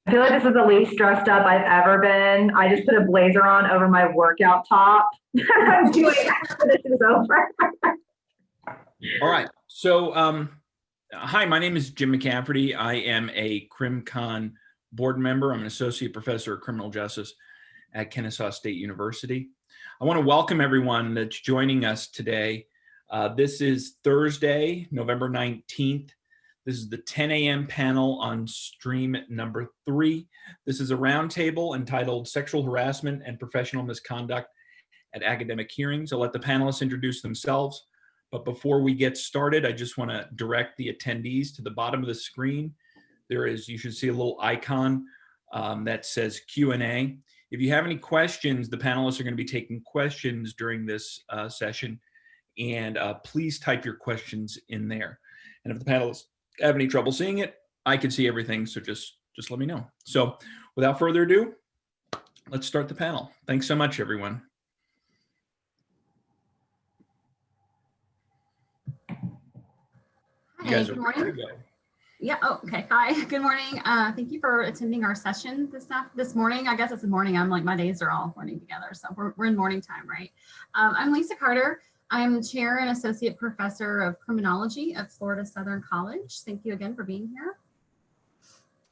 I feel like this is the least dressed up I've ever been. I just put a blazer on over my workout top. I'm doing after this is over. All right. So, hi, my name is Jim McCafferty. I am a CrimCon board member. I'm an associate professor of criminal justice at Kennesaw State University. I want to welcome everyone that's joining us today. This is Thursday, November 19th. This is the 10 a.m. panel on stream number 3. This is a roundtable entitled Sexual Harassment and Professional Misconduct at Academic Hearings. I'll let the panelists introduce themselves. But before we get started, I just want to direct the attendees to the bottom of the screen. You should see a little icon that says Q&A. If you have any questions, the panelists are going to be taking questions during this session. And please type your questions in there. And if the panelists have any trouble seeing it, I can see everything, so just let me know. So without further ado, let's start the panel. Thanks so much, everyone. Hi, good morning. Yeah, oh, okay, hi, good morning. Thank you for attending our session this morning. I guess it's the morning. I'm like, my days are all morning together, so we're in morning time, right? I'm Lisa Carter. I'm chair and associate professor of criminology at Florida Southern College. Thank you again for being here.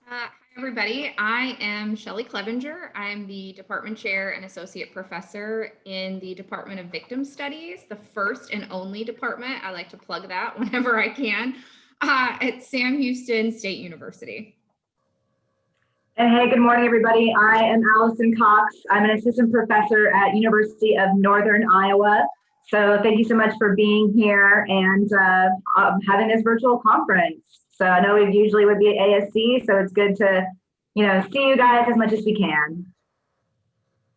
Hi, everybody. I am Shelly Clevenger. I'm the department chair and associate professor in the Department of Victim Studies, the first and only department, I like to plug that whenever I can, at Sam Houston State University. And hey, good morning, everybody. I am Alison Cox. I'm an assistant professor at University of Northern Iowa. So thank you so much for being here and having this virtual conference. So I know we usually would be at ASC, so it's good to, see you guys as much as we can.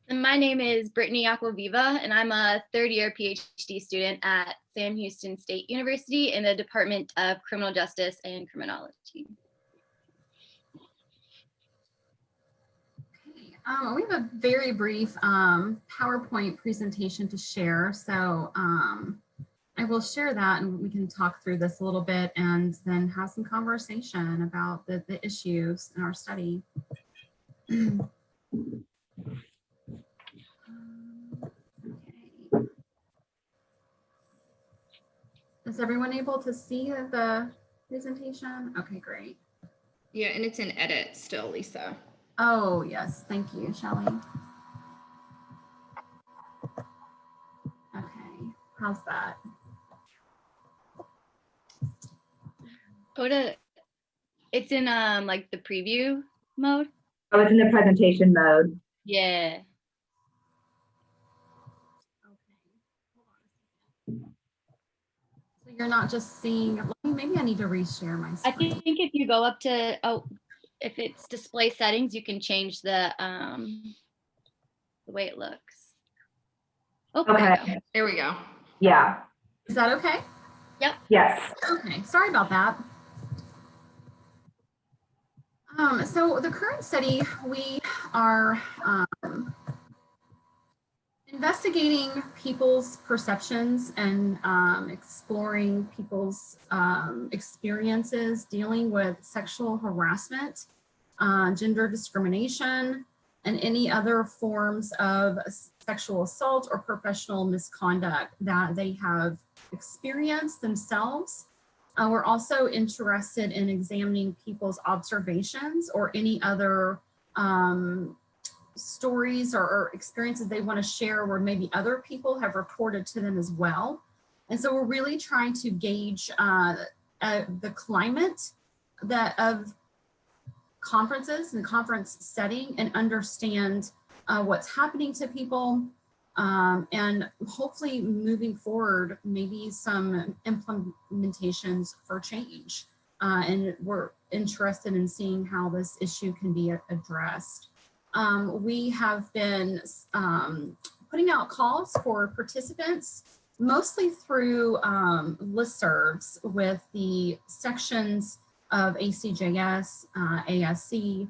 And my name is Brittany Acquaviva, and I'm a third-year PhD student at Sam Houston State University in the Department of Criminal Justice and Criminology. We have a very brief PowerPoint presentation to share. So I will share that and we can talk through this a little bit and then have some conversation about the issues in our study. Okay. Is everyone able to see the presentation? Okay, great. Yeah, and it's in edit still, Lisa. Oh, yes. Thank you, Shelly. Okay. How's that? It's in like the preview mode. Oh, it's in the presentation mode. Yeah. Okay. So you're not just seeing, maybe I need to reshare my screen. I think if you go up to, if it's display settings, you can change the way it looks. Oh, okay. There we go. Yeah. Is that okay? Yep. Yes. Okay, sorry about that. So the current study, we are investigating people's perceptions and exploring people's experiences dealing with sexual harassment, gender discrimination, and any other forms of sexual assault or professional misconduct that they have experienced themselves. We're also interested in examining people's observations or any other stories or experiences they want to share where maybe other people have reported to them as well. And so we're really trying to gauge the climate of conferences and conference setting and understand what's happening to people and hopefully moving forward, maybe some implementations for change. And we're interested in seeing how this issue can be addressed. We have been putting out calls for participants, mostly through listservs with the sections of ACJS, ASC.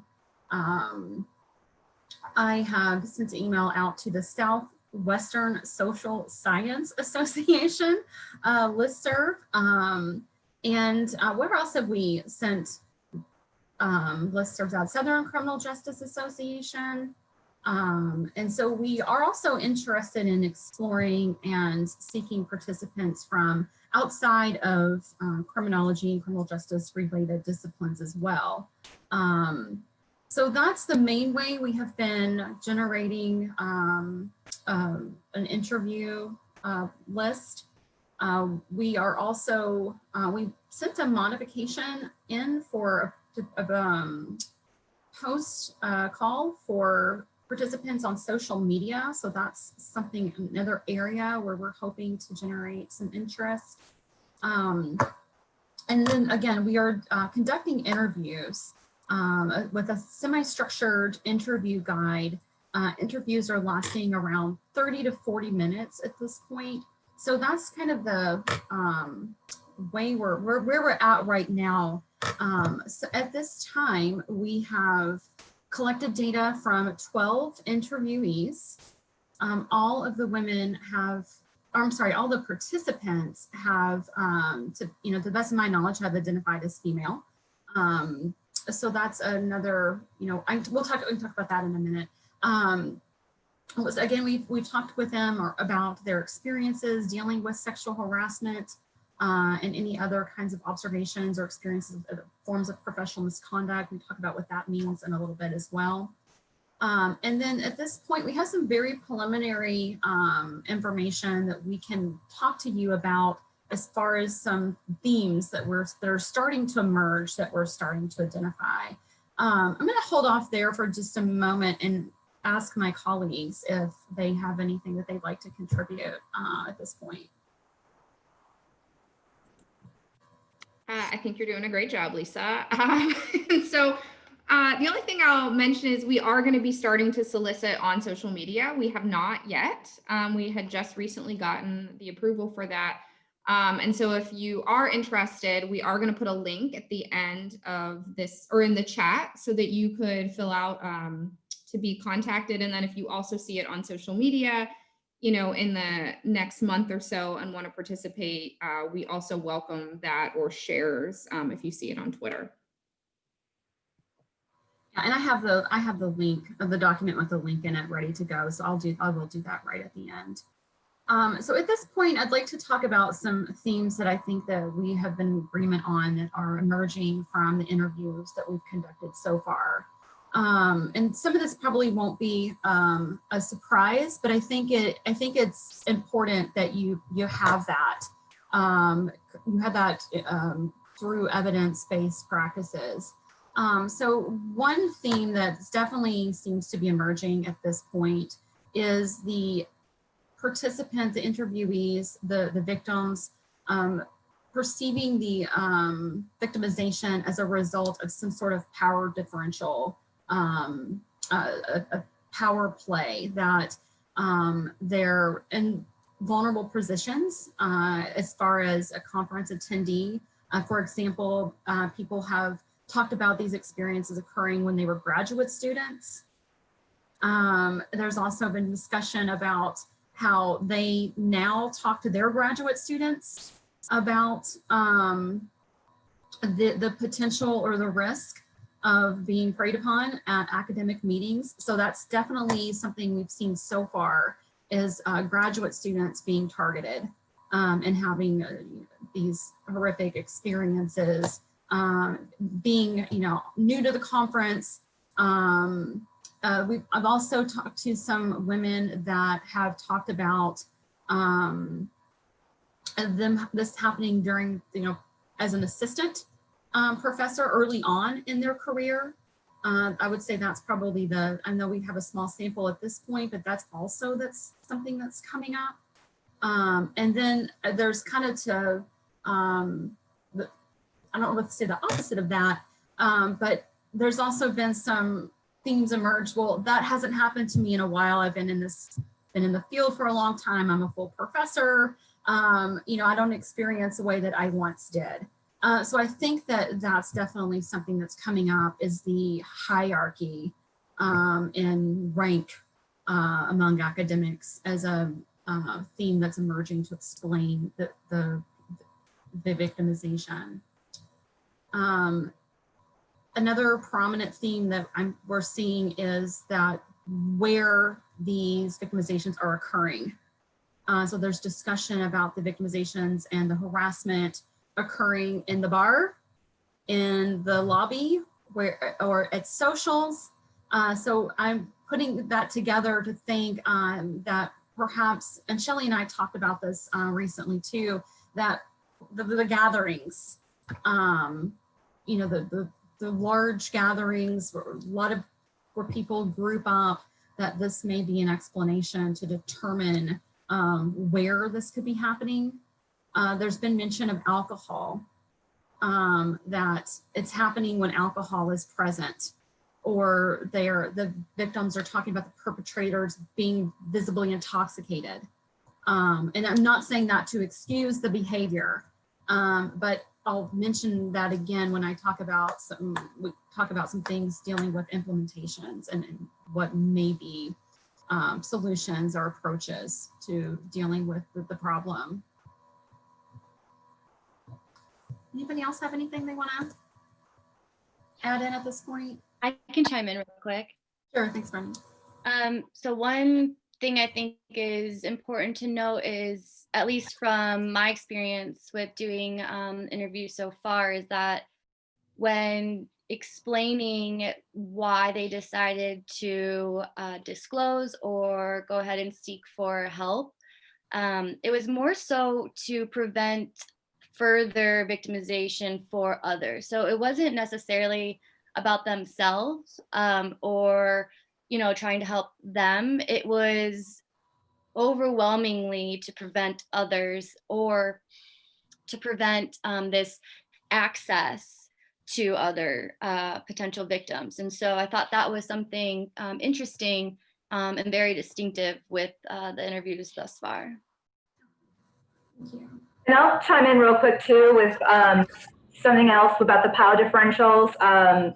I have sent an email out to the Southwestern Social Science Association listserv. And where else have we sent listservs at Southern Criminal Justice Association. And so we are also interested in exploring and seeking participants from outside of criminology and criminal justice related disciplines as well. So that's the main way we have been generating an interview list. We are also, we sent a modification in for a post call for participants on social media. So that's something, another area where we're hoping to generate some interest. And then again, we are conducting interviews with a semi-structured interview guide. Interviews are lasting around 30 to 40 minutes at this point. So that's kind of the way where we're at right now. So at this time, we have collected data from 12 interviewees. All of the women have, I'm sorry, all the participants have, to the best of my knowledge, have identified as female. So that's another, we'll talk about that in a minute. Again, we've talked with them about their experiences dealing with sexual harassment and any other kinds of observations or experiences of forms of professional misconduct. We talk about what that means in a little bit as well. And then at this point, we have some very preliminary information that we can talk to you about as far as some themes that are starting to emerge, that we're starting to identify. I'm going to hold off there for just a moment and ask my colleagues if they have anything that they'd like to contribute at this point. I think you're doing a great job, Lisa. So the only thing I'll mention is we are going to be starting to solicit on social media. We have not yet. We had just recently gotten the approval for that. And so if you are interested, we are going to put a link at the end of this or in the chat so that you could fill out to be contacted. And then if you also see it on social media, in the next month or so and want to participate, we also welcome that or shares if you see it on Twitter. Yeah, and I have the link of the document with the link in it ready to go. So I will do that right at the end. So at this point, I'd like to talk about some themes that I think that we have been in agreement on that are emerging from the interviews that we've conducted so far. And some of this probably won't be a surprise, but I think it's important that you have that through evidence-based practices. So one theme that definitely seems to be emerging at this point is the participants, the interviewees, the victims, perceiving the victimization as a result of some sort of power differential, a power play, that they're in vulnerable positions as far as a conference attendee. For example, people have talked about these experiences occurring when they were graduate students. There's also been discussion about how they now talk to their graduate students about the potential or the risk of being preyed upon at academic meetings. So that's definitely something we've seen so far, is graduate students being targeted and having these horrific experiences, being new to the conference. I've also talked to some women that have talked about this happening during, as an assistant professor early on in their career. I would say that's probably I know we have a small sample at this point, but that's something that's coming up. And then there's kind of I don't know what to say, the opposite of that, but there's also been some themes emerge. Well, that hasn't happened to me in a while. I've been in the field for a long time. I'm a full professor. I don't experience the way that I once did. So I think that that's definitely something that's coming up, is the hierarchy and rank among academics as a theme that's emerging to explain the victimization. Another prominent theme that we're seeing is that where these victimizations are occurring. So there's discussion about the victimizations and the harassment occurring in the bar, in the lobby, or at socials. So I'm putting that together to think that perhaps, and Shelly and I talked about this recently too, that the gatherings, you know, the large gatherings, where people group up, that this may be an explanation to determine where this could be happening. There's been mention of alcohol, that it's happening when alcohol is present, or the victims are talking about the perpetrators being visibly intoxicated. And I'm not saying that to excuse the behavior, but I'll mention that again when I talk about some things dealing with implementations and what may be solutions or approaches to dealing with the problem. Anybody else have anything they want to add in at this point? I can chime in real quick. Sure, thanks, Brittany. So one thing I think is important to note is, at least from my experience with doing interviews so far, is that when explaining why they decided to disclose or go ahead and seek for help, it was more so to prevent further victimization for others. So it wasn't necessarily about themselves or, you know, trying to help them. It was overwhelmingly to prevent others, or to prevent this access to other potential victims. And so I thought that was something interesting and very distinctive with the interviews thus far. Thank you. And I'll chime in real quick too with something else about the power differentials.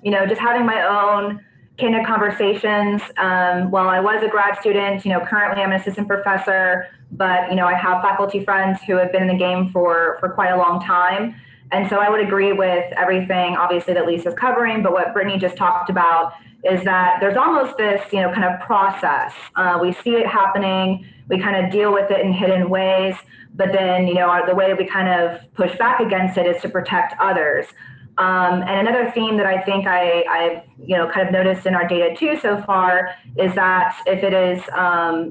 You know, just having my own candid conversations. While I was a grad student, you know, currently I'm an assistant professor, but, you know, I have faculty friends who have been in the game for quite a long time. And so I would agree with everything, obviously, that Lisa's covering, but what Brittany just talked about is that there's almost this, you know, kind of process. We see it happening, we kind of deal with it in hidden ways, but then, you know, the way that we kind of push back against it is to protect others. And another theme that I think I've, you know, kind of noticed in our data too so far is that if it is,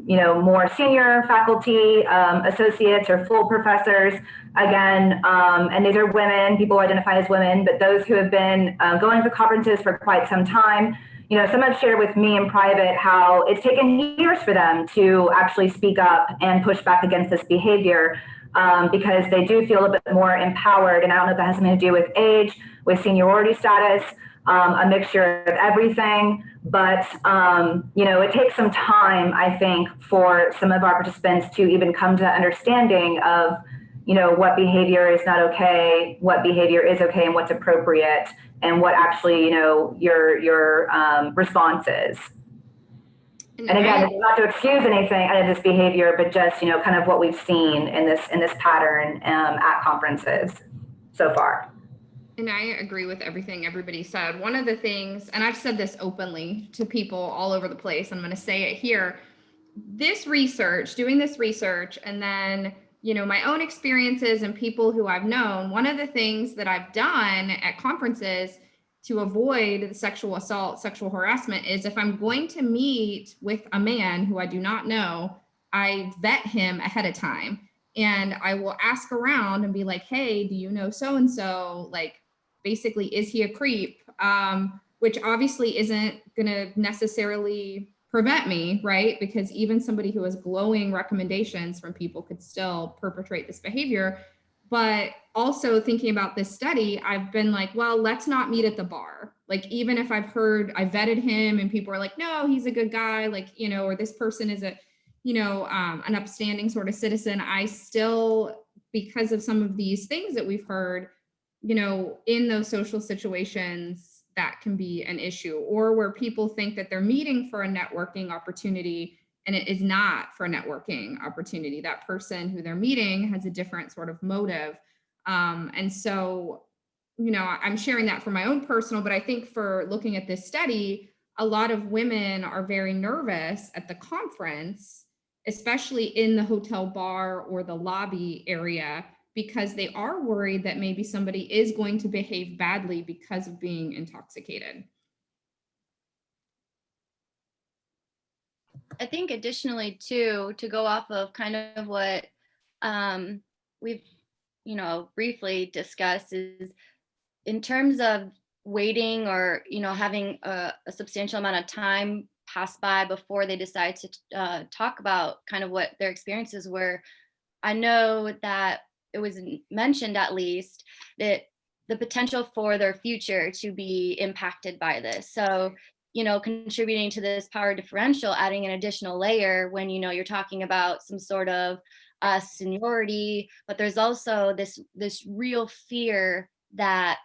you know, more senior faculty, associates or full professors, again, and these are women, people who identify as women, but those who have been going to conferences for quite some time, you know, some have shared with me in private how it's taken years for them to actually speak up and push back against this behavior. Because they do feel a bit more empowered. And I don't know if that has something to do with age, with seniority status, a mixture of everything. But, you know, it takes some time, I think, for some of our participants to even come to that understanding of, you know, what behavior is not okay, what behavior is okay, and what's appropriate, and what actually, you know, your response is. And again, it's not to excuse anything out of this behavior, but just, you know, kind of what we've seen in this pattern at conferences so far. And I agree with everything everybody said. One of the things, and I've said this openly to people all over the place, I'm going to say it here, doing this research, and then, you know, my own experiences and people who I've known, one of the things that I've done at conferences to avoid the sexual assault, sexual harassment is, if I'm going to meet with a man who I do not know, I vet him ahead of time. And I will ask around and be like, hey, do you know so-and-so? Like, basically, is he a creep? Which obviously isn't gonna necessarily prevent me, right? Because even somebody who has glowing recommendations from people could still perpetrate this behavior. But also thinking about this study, I've been like, well, let's not meet at the bar. Like, even if I vetted him and people are like, no, he's a good guy, like, you know, or this person is a, you know, an upstanding sort of citizen, I still, because of some of these things that we've heard, you know, in those social situations, that can be an issue, or where people think that they're meeting for a networking opportunity and it is not for a networking opportunity. That person who they're meeting has a different sort of motive. And so I'm sharing that for my own personal, but I think for looking at this study, a lot of women are very nervous at the conference, especially in the hotel bar or the lobby area, because they are worried that maybe somebody is going to behave badly because of being intoxicated. I think additionally too, to go off of kind of what we've, briefly discussed, is in terms of waiting or, having a substantial amount of time pass by before they decide to talk about kind of what their experiences were. I know that it was mentioned at least that the potential for their future to be impacted by this. So, contributing to this power differential, adding an additional layer when, you're talking about some sort of seniority, but there's also this real fear that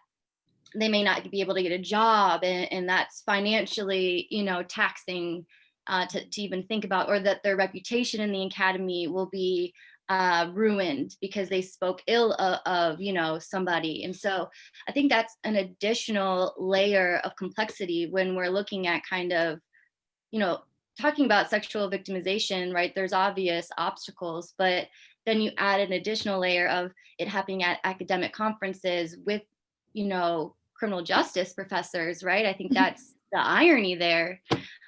they may not be able to get a job, and that's financially, taxing to even think about, or that their reputation in the academy will be ruined because they spoke ill of somebody. And so I think that's an additional layer of complexity when we're looking at kind of, talking about sexual victimization, right? There's obvious obstacles, but then you add an additional layer of it happening at academic conferences with, criminal justice professors, right? I think that's the irony there.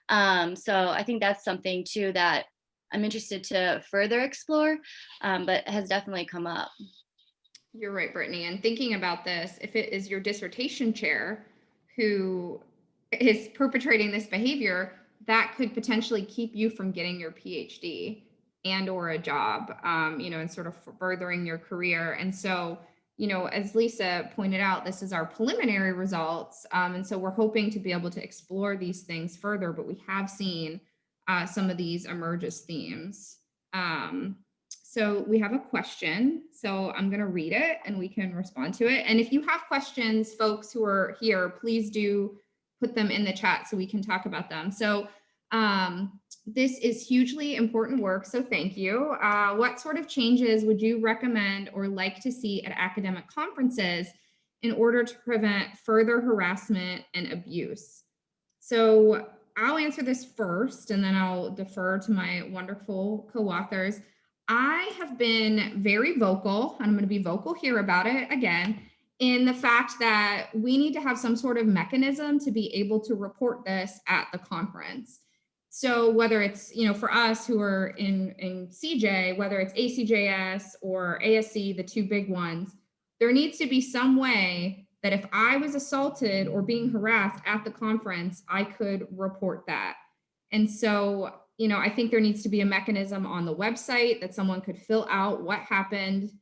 So I think that's something too that I'm interested to further explore, but has definitely come up. You're right, Brittany. And thinking about this, if it is your dissertation chair who is perpetrating this behavior, that could potentially keep you from getting your PhD and or a job, and sort of furthering your career. And so, as Lisa pointed out, this is our preliminary results. And so we're hoping to be able to explore these things further, but we have seen some of these emerge as themes. So we have a question. So I'm going to read it and we can respond to it. And if you have questions, folks who are here, please do put them in the chat so we can talk about them. So this is hugely important work, so thank you. What sort of changes would you recommend or like to see at academic conferences in order to prevent further harassment and abuse? So I'll answer this first, and then I'll defer to my wonderful co-authors. I have been very vocal, and I'm going to be vocal here about it again, in the fact that we need to have some sort of mechanism to be able to report this at the conference. So whether it's, for us who are in CJ, whether it's ACJS or ASC, the two big ones, there needs to be some way that if I was assaulted or being harassed at the conference, I could report that. And so, I think there needs to be a mechanism on the website that someone could fill out what happened.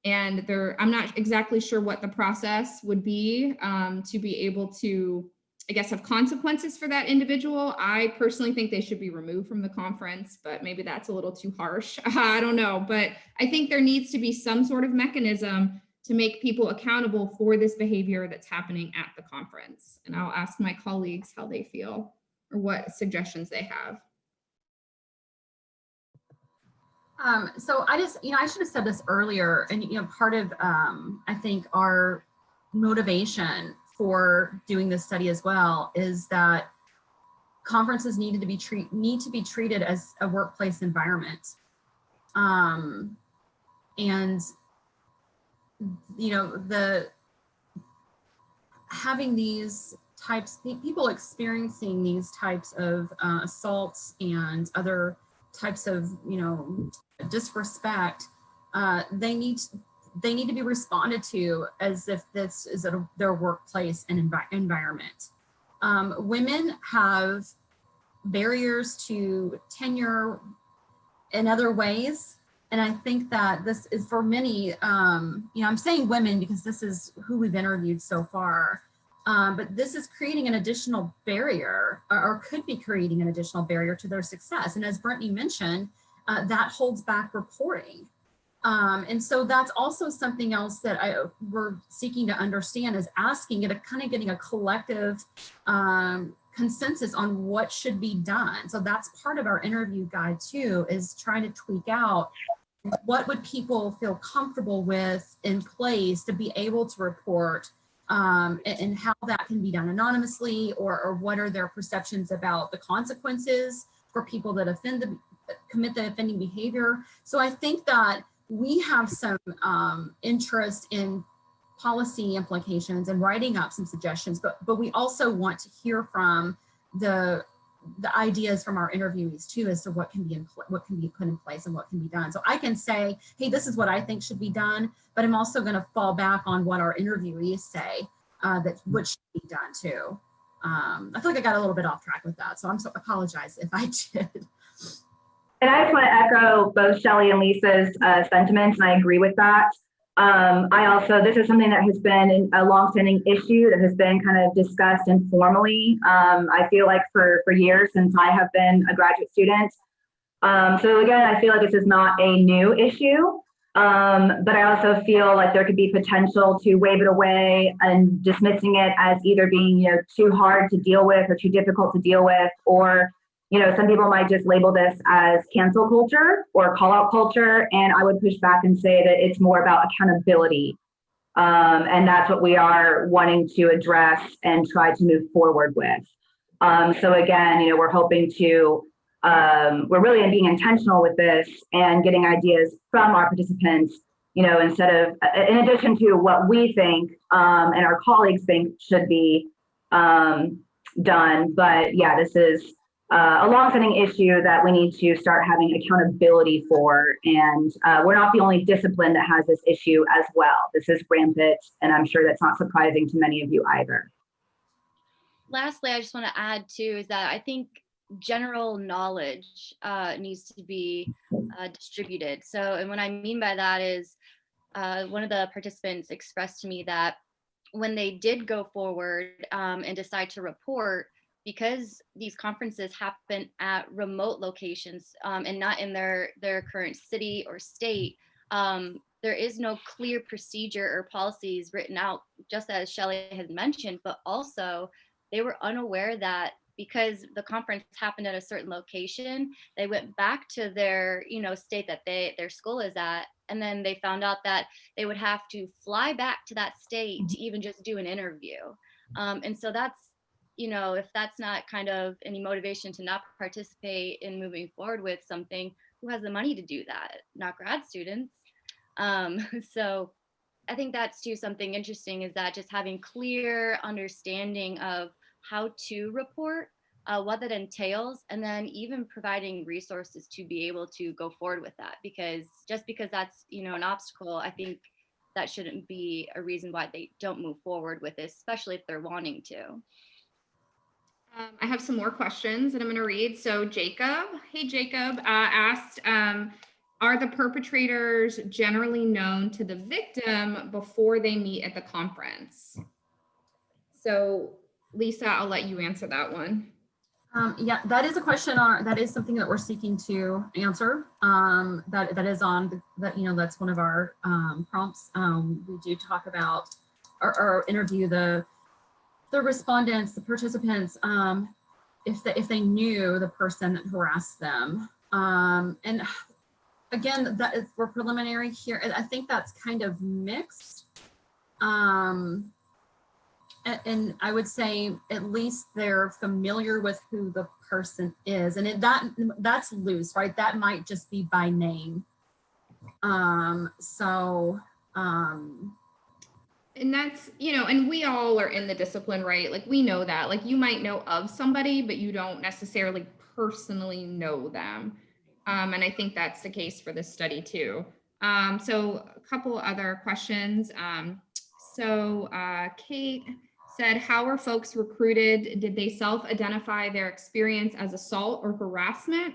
And I'm not exactly sure what the process would be to be able to, I guess, have consequences for that individual. I personally think they should be removed from the conference, but maybe that's a little too harsh. I don't know, but I think there needs to be some sort of mechanism to make people accountable for this behavior that's happening at the conference. And I'll ask my colleagues how they feel or what suggestions they have. So I just, I should have said this earlier, and, part of, I think our motivation for doing this study as well is that conferences need to be treated as a workplace environment. And, having these types, people experiencing these types of assaults and other types of, disrespect, they need to be responded to as if this is their workplace and environment. Women have barriers to tenure in other ways. And I think that this is for many, I'm saying women because this is who we've interviewed so far. But this is creating an additional barrier or could be creating an additional barrier to their success. And as Brittany mentioned, that holds back reporting. And so that's also something else that we're seeking to understand, is asking it, kind of getting a collective consensus on what should be done. So that's part of our interview guide too, is trying to tweak out what would people feel comfortable with in place to be able to report and how that can be done anonymously, or what are their perceptions about the consequences for people that commit the offending behavior. So I think that we have some interest in policy implications and writing up some suggestions, but we also want to hear from the ideas from our interviewees too, as to what can be put in place and what can be done. So I can say, hey, this is what I think should be done, but I'm also going to fall back on what our interviewees say that what should be done too. I feel like I got a little bit off track with that, so apologize if I did. And I just want to echo both Shelly and Lisa's sentiments, and I agree with that. This is something that has been a longstanding issue that has been kind of discussed informally. I feel like for years since I have been a graduate student. So again, I feel like this is not a new issue, but I also feel like there could be potential to wave it away and dismissing it as either being, too hard to deal with or too difficult to deal with, or some people might just label this as cancel culture or call out culture. And I would push back and say that it's more about accountability. And that's what we are wanting to address and try to move forward with. So again, we're hoping to, we're really being intentional with this and getting ideas from our participants, instead of, in addition to what we think and our colleagues think should be done. But yeah, this is a long-standing issue that we need to start having accountability for. And we're not the only discipline that has this issue as well. This is rampant, and I'm sure that's not surprising to many of you either. Lastly, I just want to add too, is that I think general knowledge needs to be distributed. So, and what I mean by that is one of the participants expressed to me that when they did go forward and decide to report, because these conferences happen at remote locations and not in their current city or state, there is no clear procedure or policies written out, just as Shelly had mentioned, but also they were unaware that because the conference happened at a certain location, they went back to their state that their school is at, and then they found out that they would have to fly back to that state to even just do an interview. And so that's, if that's not kind of any motivation to not participate in moving forward with something, who has the money to do that? Not grad students. So I think that's too something interesting, is that just having clear understanding of how to report, what that entails, and then even providing resources to be able to go forward with that. Because just because that's, an obstacle, I think that shouldn't be a reason why they don't move forward with it, especially if they're wanting to. I have some more questions that I'm going to read. So Jacob, hey Jacob, asked, are the perpetrators generally known to the victim before they meet at the conference? So Lisa, I'll let you answer that one. Yeah, that is a question that is something that we're seeking to answer. That is on that, that's one of our prompts. We do talk about or interview the respondents, the participants, if they knew the person that harassed them. And again, that is for preliminary here. I think that's kind of mixed. And I would say at least they're familiar with who the person is, and that's loose, right? That might just be by name. And that's, and we all are in the discipline, right? Like we know that, like you might know of somebody, but you don't necessarily personally know them. And I think that's the case for this study too. So a couple other questions. Kate said, how were folks recruited? Did they self-identify their experience as assault or harassment?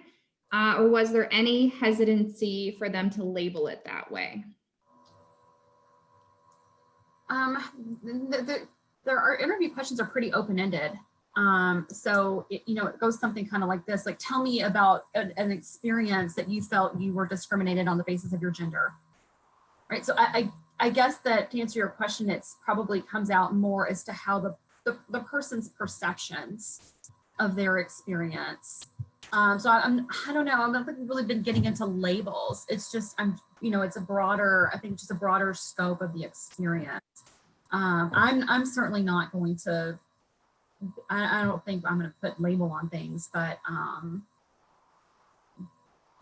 Or was there any hesitancy for them to label it that way? Our interview questions are pretty open-ended. So it goes something kind of like this, like, tell me about an experience that you felt you were discriminated on the basis of your gender. Right. So I guess that to answer your question, it's probably comes out more as to how the person's perceptions of their experience. So I don't know. I don't think we've really been getting into labels. It's just, it's a broader, I think just a broader scope of the experience. I'm certainly not going to, I don't think I'm going to put label on things, but I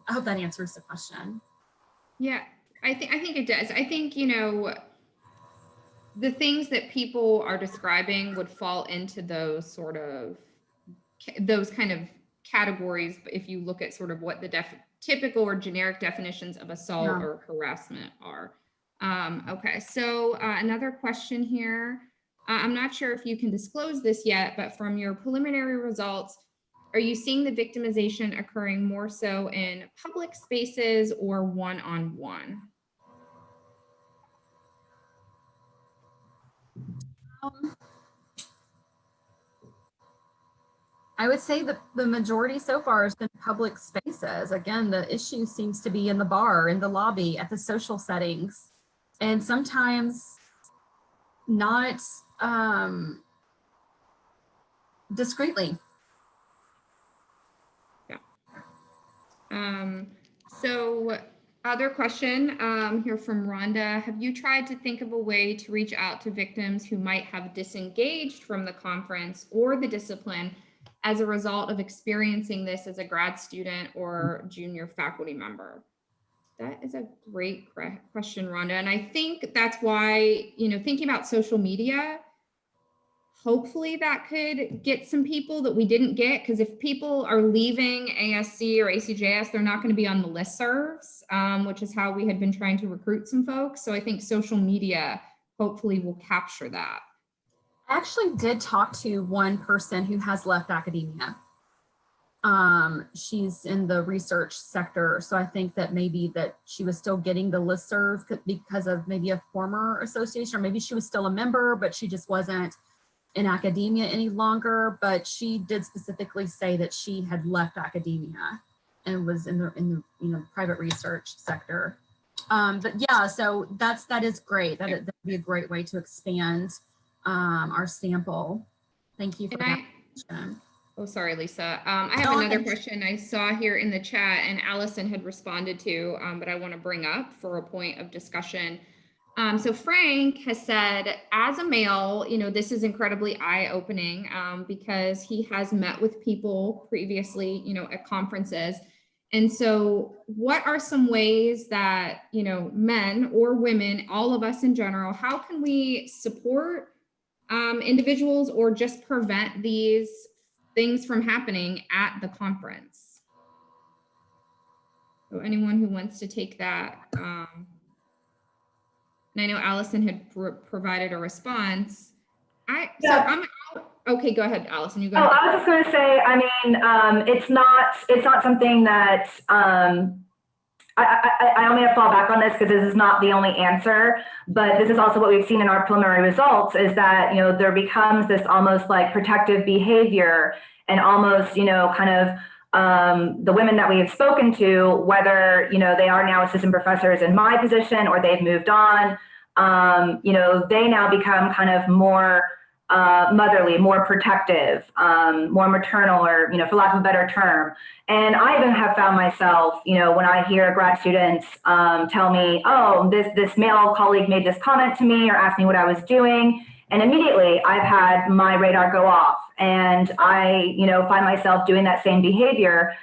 hope that answers the question. Yeah, I think it does. I think, you know, the things that people are describing would fall into those sort of, those kind of categories if you look at sort of what the typical or generic definitions of assault Yeah. or harassment are. Okay, so another question here. I'm not sure if you can disclose this yet, but from your preliminary results, are you seeing the victimization occurring more so in public spaces or one-on-one? I would say that the majority so far has been public spaces. Again, the issue seems to be in the bar, in the lobby, at the social settings, and sometimes not discreetly. So other question here from Rhonda. Have you tried to think of a way to reach out to victims who might have disengaged from the conference or the discipline as a result of experiencing this as a grad student or junior faculty member? That is a great question, Rhonda. And I think that's why, you know, thinking about social media, hopefully that could get some people that we didn't get, because if people are leaving ASC or ACJS, they're not going to be on the listservs, which is how we had been trying to recruit some folks. So I think social media hopefully will capture that. I actually did talk to one person who has left academia. She's in the research sector, so I think that maybe that she was still getting the listserv because of maybe a former association, or maybe she was still a member, but she just wasn't in academia any longer. But she did specifically say that she had left academia and was in the you know, private research sector. But yeah, so that is great. That'd be a great way to expand our sample. Thank you for that question. Oh, sorry, Lisa. I have another question I saw here in the chat and Allison had responded to, but I want to bring up for a point of discussion. So Frank has said, as a male, you know, this is incredibly eye-opening because he has met with people previously, you know, at conferences. And so what are some ways that, you know, men or women, all of us in general, how can we support individuals or just prevent these things from happening at the conference? So anyone who wants to take that. And I know Allison had provided a response. Okay, go ahead, Allison. You go ahead. I was just going to say, I mean, it's not something that I only have to fall back on this because this is not the only answer, but this is also what we've seen in our preliminary results is that, you know, there becomes this almost like protective behavior and almost, you know, kind of the women that we have spoken to, whether, you know, they are now assistant professors in my position or they've moved on, you know, they now become kind of more motherly, more protective, more maternal, or, you know, for lack of a better term. And I even have found myself, you know, when I hear grad students tell me, oh, this male colleague made this comment to me or asked me what I was doing. And immediately I've had my radar go off and I, you know, find myself doing that same behavior.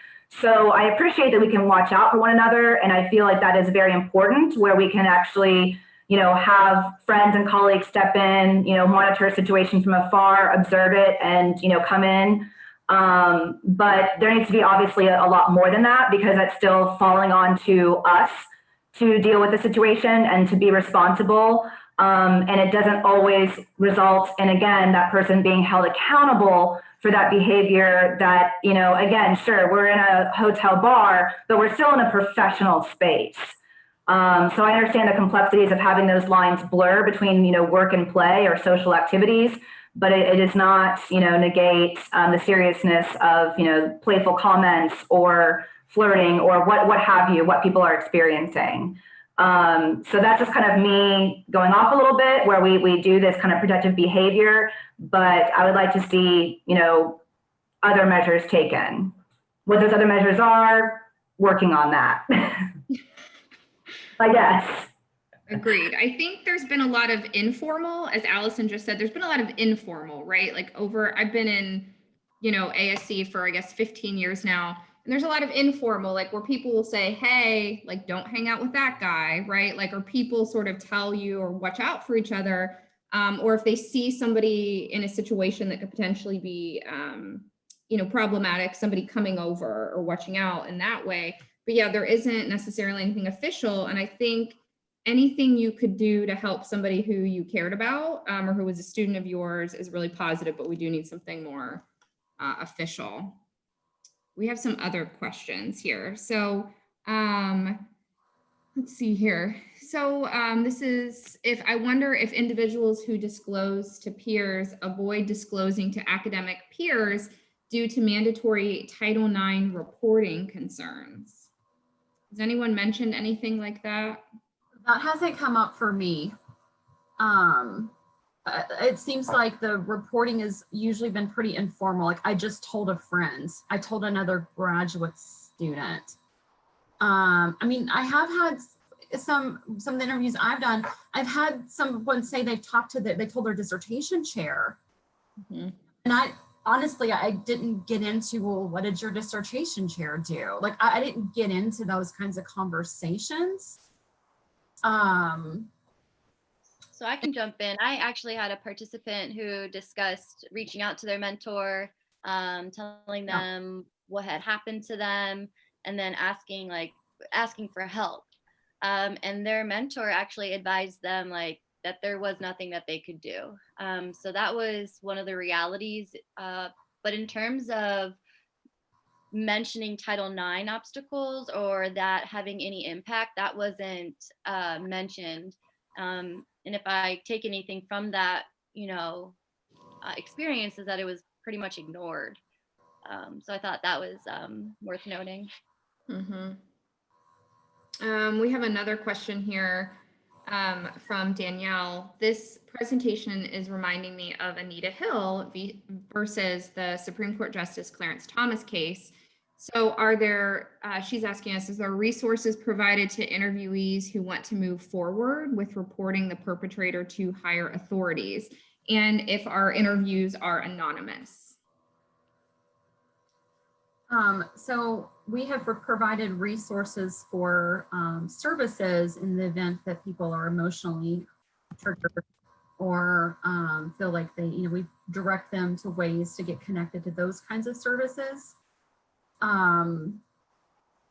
So I appreciate that we can watch out for one another. And I feel like that is very important where we can actually, you know, have friends and colleagues step in, you know, monitor a situation from afar, observe it, and, you know, come in. But there needs to be obviously a lot more than that because that's still falling on to us to deal with the situation and to be responsible. And it doesn't always result in, again, that person being held accountable for that behavior that, you know, again, sure, we're in a hotel bar, but we're still in a professional space. So I understand the complexities of having those lines blur between, you know, work and play or social activities, but it does not, you know, negate the seriousness of, you know, playful comments or flirting or what have you, what people are experiencing. So that's just kind of me going off a little bit where we do this kind of protective behavior, but I would like to see, you know, other measures taken. What those other measures are, working on that. I guess. Agreed. I think there's been a lot of informal, as Allison just said, there's been a lot of informal, right? Like I've been in, ASC for, I guess, 15 years now. And there's a lot of informal, like where people will say, hey, like, don't hang out with that guy, right? Like, or people sort of tell you or watch out for each other. Or if they see somebody in a situation that could potentially be, problematic, somebody coming over or watching out in that way. But yeah, there isn't necessarily anything official. And I think anything you could do to help somebody who you cared about or who was a student of yours is really positive, but we do need something more official. We have some other questions here. So let's see here. So this is, I wonder if individuals who disclose to peers avoid disclosing to academic peers due to mandatory Title IX reporting concerns. Has anyone mentioned anything like that? That hasn't come up for me. It seems like the reporting has usually been pretty informal. Like I just told a friend, I told another graduate student. I mean, I have had some of the interviews I've done, I've had someone say they told their dissertation chair. Mm-hmm. And honestly, I didn't get into, well, what did your dissertation chair do? Like, I didn't get into those kinds of conversations. So I can jump in. I actually had a participant who discussed reaching out to their mentor, telling them what had happened to them, and then asking for help. And their mentor actually advised them that there was nothing that they could do. So that was one of the realities. But in terms of mentioning Title IX obstacles or that having any impact, that wasn't mentioned. And if I take anything from that, experience, is that it was pretty much ignored. So I thought that was worth noting. Mm-hmm. We have another question here from Danielle. This presentation is reminding me of Anita Hill versus the Supreme Court Justice Clarence Thomas case. So are there, she's asking us, is there resources provided to interviewees who want to move forward with reporting the perpetrator to higher authorities? And if our interviews are anonymous? So we have provided resources for services in the event that people are emotionally triggered or feel like we direct them to ways to get connected to those kinds of services.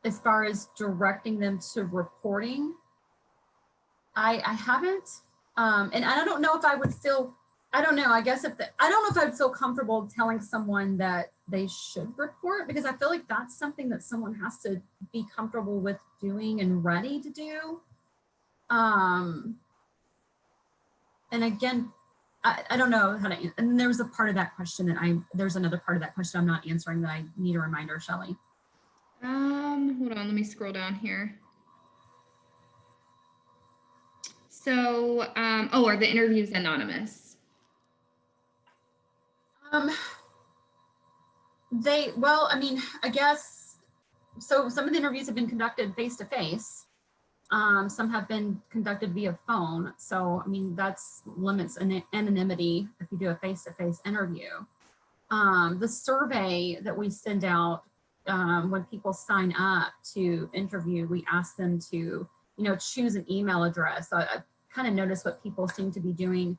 As far as directing them to reporting, I haven't, and I don't know if I would feel, I don't know, I guess I don't know if I would feel comfortable telling someone that they should report, because I feel like that's something that someone has to be comfortable with doing and ready to do. And again, I don't know how to, and there's a part of that question that there's another part of that question I'm not answering that I need a reminder, Shelly. Hold on, let me scroll down here. So, are the interviews anonymous? I guess, so some of the interviews have been conducted face-to-face. Some have been conducted via phone. So, I mean, that's limits anonymity if you do a face-to-face interview. The survey that we send out when people sign up to interview, we ask them to, choose an email address. So I kind of noticed what people seem to be doing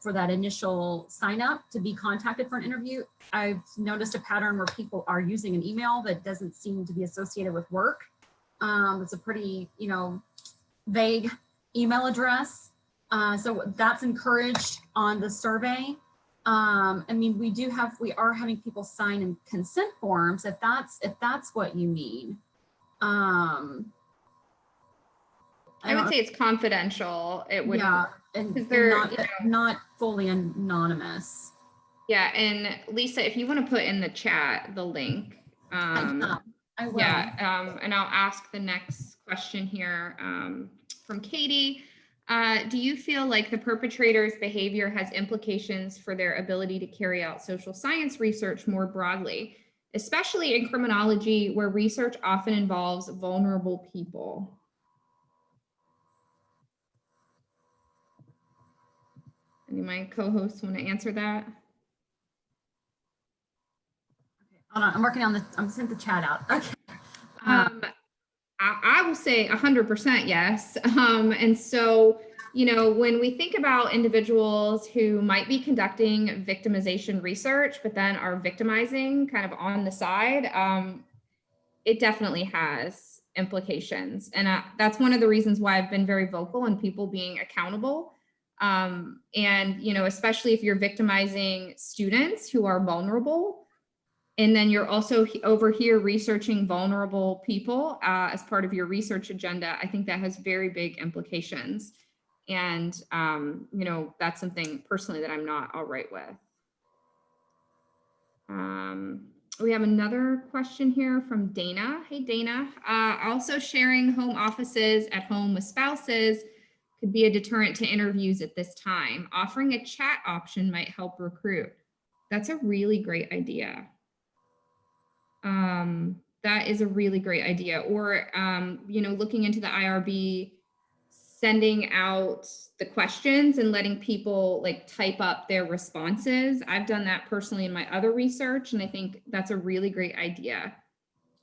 for that initial sign up to be contacted for an interview. I've noticed a pattern where people are using an email that doesn't seem to be associated with work. It's a pretty, vague email address. So that's encouraged on the survey. I mean, we are having people sign in consent forms if that's what you mean. I would say it's confidential. It would, yeah, and they're not fully anonymous. Yeah, and Lisa, if you want to put in the chat the link, I will. Yeah, and I'll ask the next question here from Katie. Do you feel like the perpetrator's behavior has implications for their ability to carry out social science research more broadly, especially in criminology, where research often involves vulnerable people? Any of my co-hosts want to answer that? Hold on, I'm working on I'm sent the chat out. Okay. I will say 100% yes. And so, when we think about individuals who might be conducting victimization research, but then are victimizing kind of on the side, it definitely has implications. And that's one of the reasons why I've been very vocal on people being accountable. And, especially if you're victimizing students who are vulnerable, and then you're also over here researching vulnerable people as part of your research agenda, I think that has very big implications. And, that's something personally that I'm not all right with. We have another question here from Dana. Hey, Dana. Also sharing home offices at home with spouses could be a deterrent to interviews at this time. Offering a chat option might help recruit. That's a really great idea. That is a really great idea. Or, looking into the IRB, sending out the questions and letting people like type up their responses. I've done that personally in my other research, and I think that's a really great idea.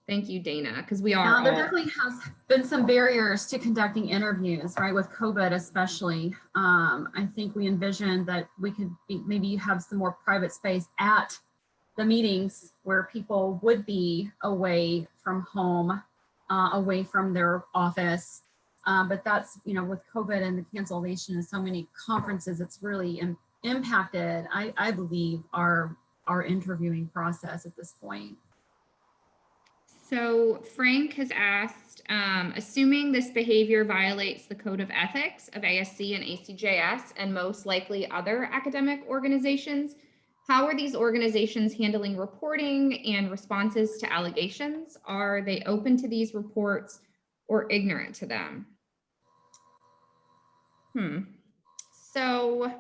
Thank you, Dana, because we are there definitely has been some barriers to conducting interviews, right? With COVID especially. I think we envisioned that we could maybe have some more private space at the meetings where people would be away from home, away from their office. But that's, with COVID and the cancellation of so many conferences, it's really impacted, I believe, our interviewing process at this point. So Frank has asked, assuming this behavior violates the code of ethics of ASC and ACJS and most likely other academic organizations, how are these organizations handling reporting and responses to allegations? Are they open to these reports or ignorant to them? So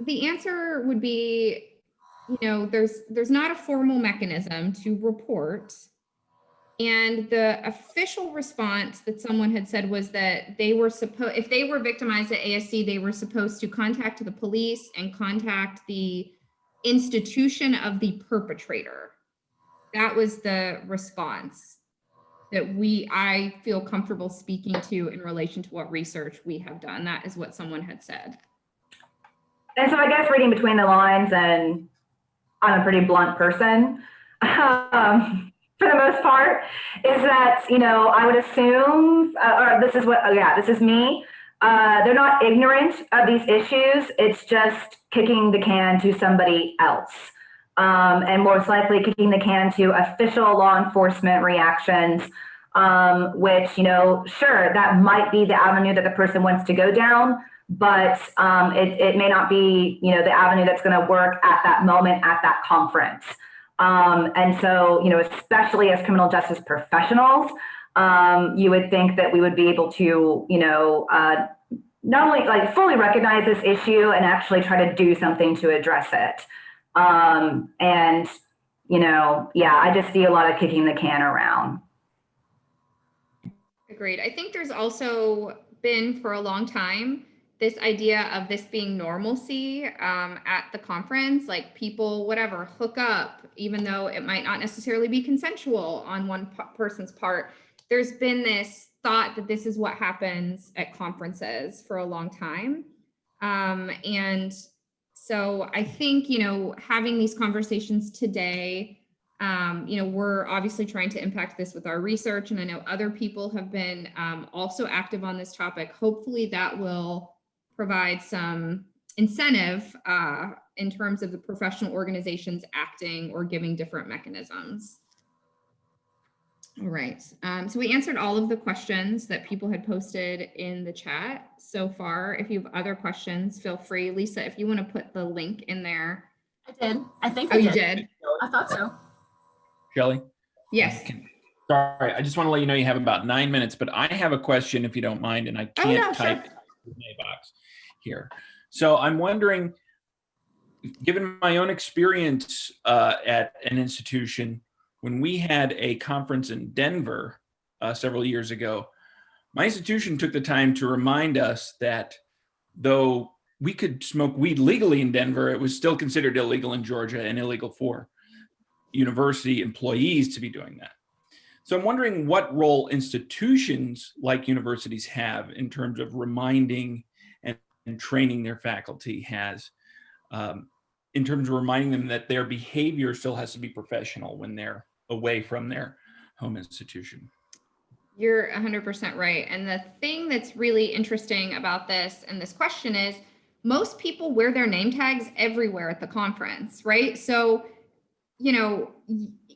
the answer would be, there's not a formal mechanism to report. And the official response that someone had said was that they were if they were victimized at ASC, they were supposed to contact the police and contact the institution of the perpetrator. That was the response that I feel comfortable speaking to in relation to what research we have done. That is what someone had said. And so I guess reading between the lines, and I'm a pretty blunt person, for the most part, is that, I would assume, or this is me, they're not ignorant of these issues. It's just kicking the can to somebody else. And most likely kicking the can to official law enforcement reactions, which, sure, that might be the avenue that the person wants to go down, but it may not be, the avenue that's going to work at that moment at that conference. And so, especially as criminal justice professionals, you would think that we would be able to, not only like fully recognize this issue and actually try to do something to address it. I just see a lot of kicking the can around. Agreed. I think there's also been for a long time this idea of this being normalcy at the conference, like people, whatever, hook up, even though it might not necessarily be consensual on one person's part. There's been this thought that this is what happens at conferences for a long time. And so I think, having these conversations today, we're obviously trying to impact this with our research, and I know other people have been also active on this topic. Hopefully that will provide some incentive in terms of the professional organizations acting or giving different mechanisms. All right, so we answered all of the questions that people had posted in the chat so far. If you have other questions, feel free. Lisa, if you want to put the link in there. I did. I think you did. I thought so. Shelly? Yes. Sorry, I just want to let you know you have about 9 minutes, but I have a question if you don't mind, and I can't type it in the box here. So I'm wondering, given my own experience at an institution, when we had a conference in Denver several years ago, my institution took the time to remind us that though we could smoke weed legally in Denver, it was still considered illegal in Georgia and illegal for university employees to be doing that. So I'm wondering what role institutions like universities have in terms of reminding and training their faculty has, in terms of reminding them that their behavior still has to be professional when they're away from their home institution. You're 100% right. And the thing that's really interesting about this and this question is most people wear their name tags everywhere at the conference, right? So, you know,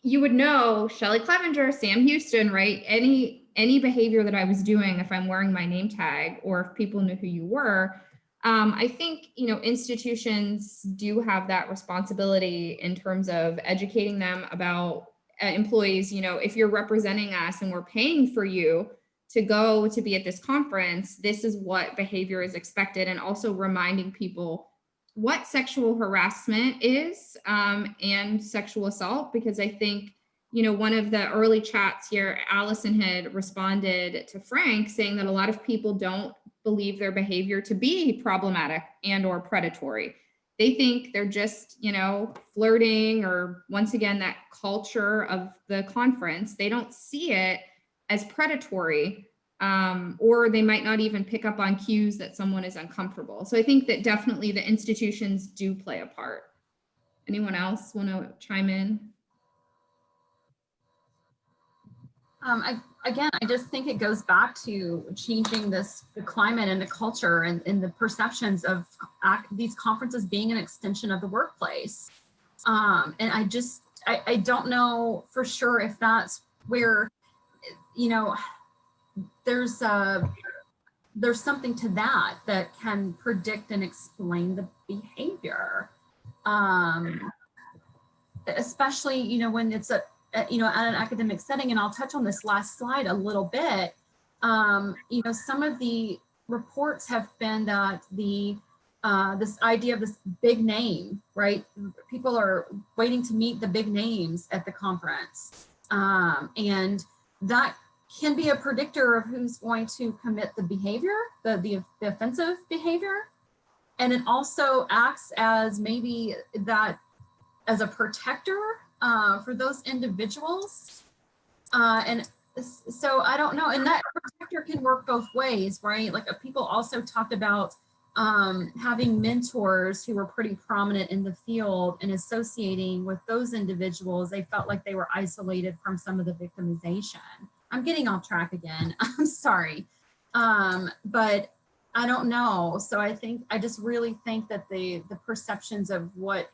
you would know Shelly Clevenger, Sam Houston, right? Any behavior that I was doing, if I'm wearing my name tag or if people knew who you were, I think, you know, institutions do have that responsibility in terms of educating them about employees. You know, if you're representing us and we're paying for you to go to be at this conference, this is what behavior is expected, and also reminding people what sexual harassment is and sexual assault, because I think, you know, one of the early chats here, Alison had responded to Frank saying that a lot of people don't believe their behavior to be problematic and or predatory. They think they're just, you know, flirting, or once again, that culture of the conference, they don't see it as predatory, or they might not even pick up on cues that someone is uncomfortable. So I think that definitely the institutions do play a part. Anyone else want to chime in? I just think it goes back to changing the climate and the culture and the perceptions of these conferences being an extension of the workplace. And I don't know for sure if that's where, you know, there's something to that can predict and explain the behavior. Especially, you know, when it's you know, at an academic setting, and I'll touch on this last slide a little bit. You know, some of the reports have been that this idea of this big name, right? People are waiting to meet the big names at the conference, and that can be a predictor of who's going to commit the behavior, the offensive behavior, and it also acts as maybe that as a protector for those individuals. And so I don't know, and that protector can work both ways, right? Like people also talked about having mentors who were pretty prominent in the field and associating with those individuals. They felt like they were isolated from some of the victimization. I'm getting off track again, I'm sorry. But I don't know. So I just really think that the perceptions of what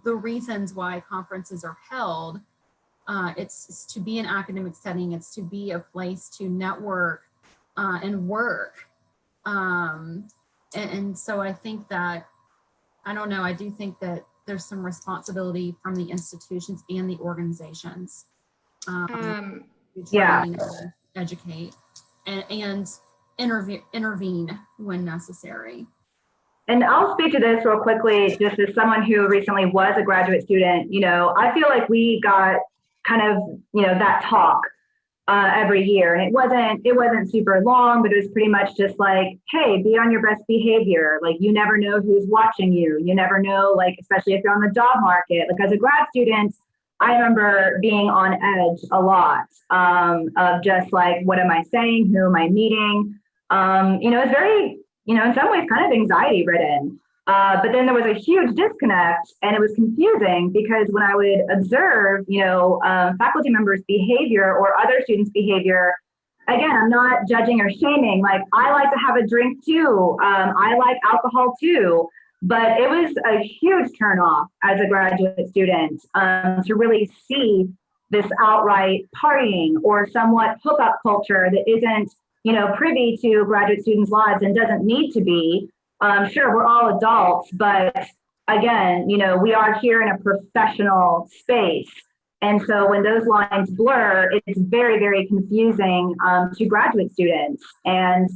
the reasons why conferences are held, it's to be an academic setting, it's to be a place to network and work. And so I think that, I don't know, I do think that there's some responsibility from the institutions and the organizations to try to educate and intervene when necessary. And I'll speak to this real quickly, just as someone who recently was a graduate student. You know, I feel like we got kind of, you know, that talk every year, and it wasn't super long, but it was pretty much just like, hey, be on your best behavior. Like, you never know who's watching you. You never know, like, especially if you're on the job market. Like, as a grad student, I remember being on edge a lot of just like, what am I saying? Who am I meeting? You know, it's very, you know, in some ways kind of anxiety ridden. But then there was a huge disconnect, and it was confusing because when I would observe, you know, faculty members' behavior or other students' behavior, again, I'm not judging or shaming. Like, I like to have a drink too. I like alcohol too. But it was a huge turnoff as a graduate student to really see this outright partying or somewhat hookup culture that isn't, you know, privy to graduate students' lives and doesn't need to be. Sure, we're all adults, but again, you know, we are here in a professional space. And so when those lines blur, it's very, very confusing to graduate students. And,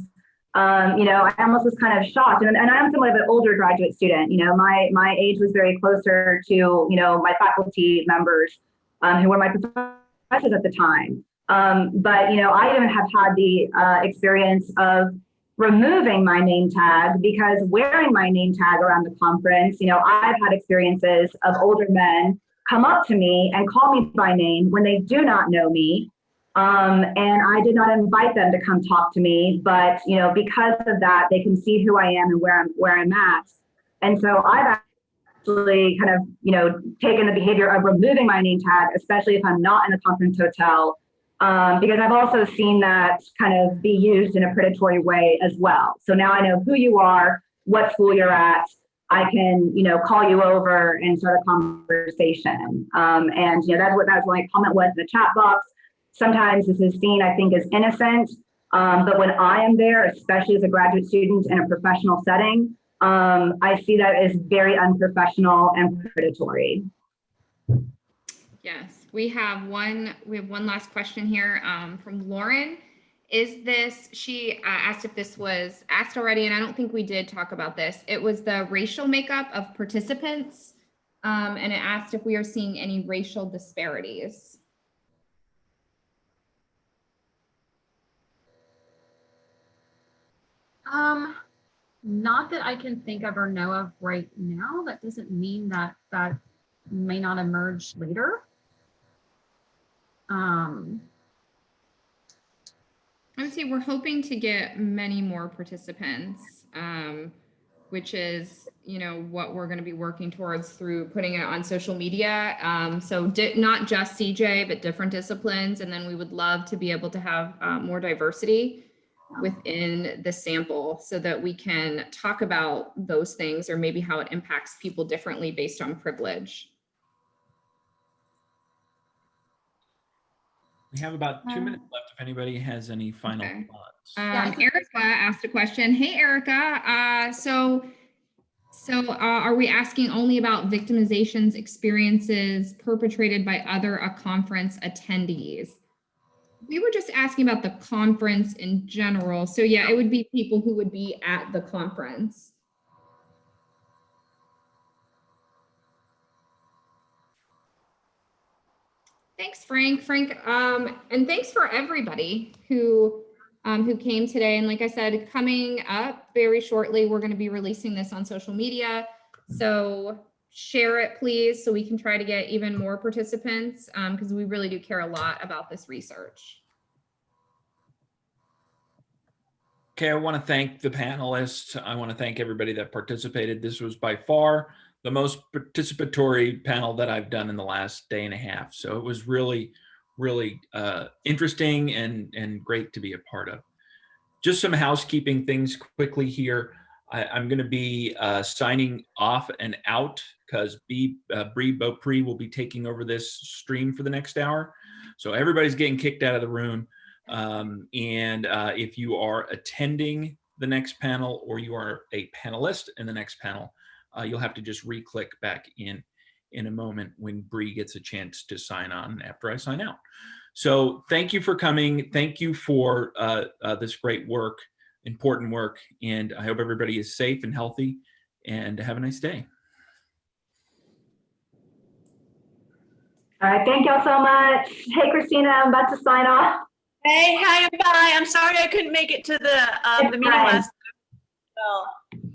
you know, I almost was kind of shocked. And I'm somewhat of an older graduate student. You know, my age was very closer to, you know, my faculty members who were my professors at the time. But, you know, I even have had the experience of removing my name tag, because wearing my name tag around the conference, I've had experiences of older men come up to me and call me by name when they do not know me. And I did not invite them to come talk to me, but because of that, they can see who I am and where I'm at. And so I've actually kind of, taken the behavior of removing my name tag, especially if I'm not in a conference hotel, because I've also seen that kind of be used in a predatory way as well. So now I know who you are, what school you're at. I can, call you over and start a conversation. And that's what my comment was in the chat box. Sometimes this is seen, I think, as innocent, but when I am there, especially as a graduate student in a professional setting, I see that as very unprofessional and predatory. Yes, we have one last question here from Lauren. She asked if this was asked already, and I don't think we did talk about this. It was the racial makeup of participants, and it asked if we are seeing any racial disparities. Not that I can think of or know of right now. That doesn't mean that that may not emerge later. Obviously, we're hoping to get many more participants, which is, what we're going to be working towards through putting it on social media. So not just CJ, but different disciplines. And then we would love to be able to have more diversity within the sample so that we can talk about those things, or maybe how it impacts people differently based on privilege. We have about 2 minutes left if anybody has any final thoughts. Erica asked a question. Hey, Erica. So are we asking only about victimizations experiences perpetrated by other conference attendees? We were just asking about the conference in general. So yeah, it would be people who would be at the conference. Thanks, Frank. And thanks for everybody who came today. And like I said, coming up very shortly, we're going to be releasing this on social media. So share it, please, so we can try to get even more participants, because we really do care a lot about this research. Okay, I want to thank the panelists. I want to thank everybody that participated. This was by far the most participatory panel that I've done in the last day and a half. So it was really, really interesting and great to be a part of. Just some housekeeping things quickly here. I'm going to be signing off and out because Bree Beaupre will be taking over this stream for the next hour. So everybody's getting kicked out of the room. If you are attending the next panel or you are a panelist in the next panel, you'll have to just re-click back in a moment when Bree gets a chance to sign on after I sign out. So thank you for coming. Thank you for this great work, important work, and I hope everybody is safe and healthy, and have a nice day. All right, thank y'all so much. Hey, Christina, I'm about to sign off. Hey, hi, bye. I'm sorry I couldn't make it to the meeting last time. So.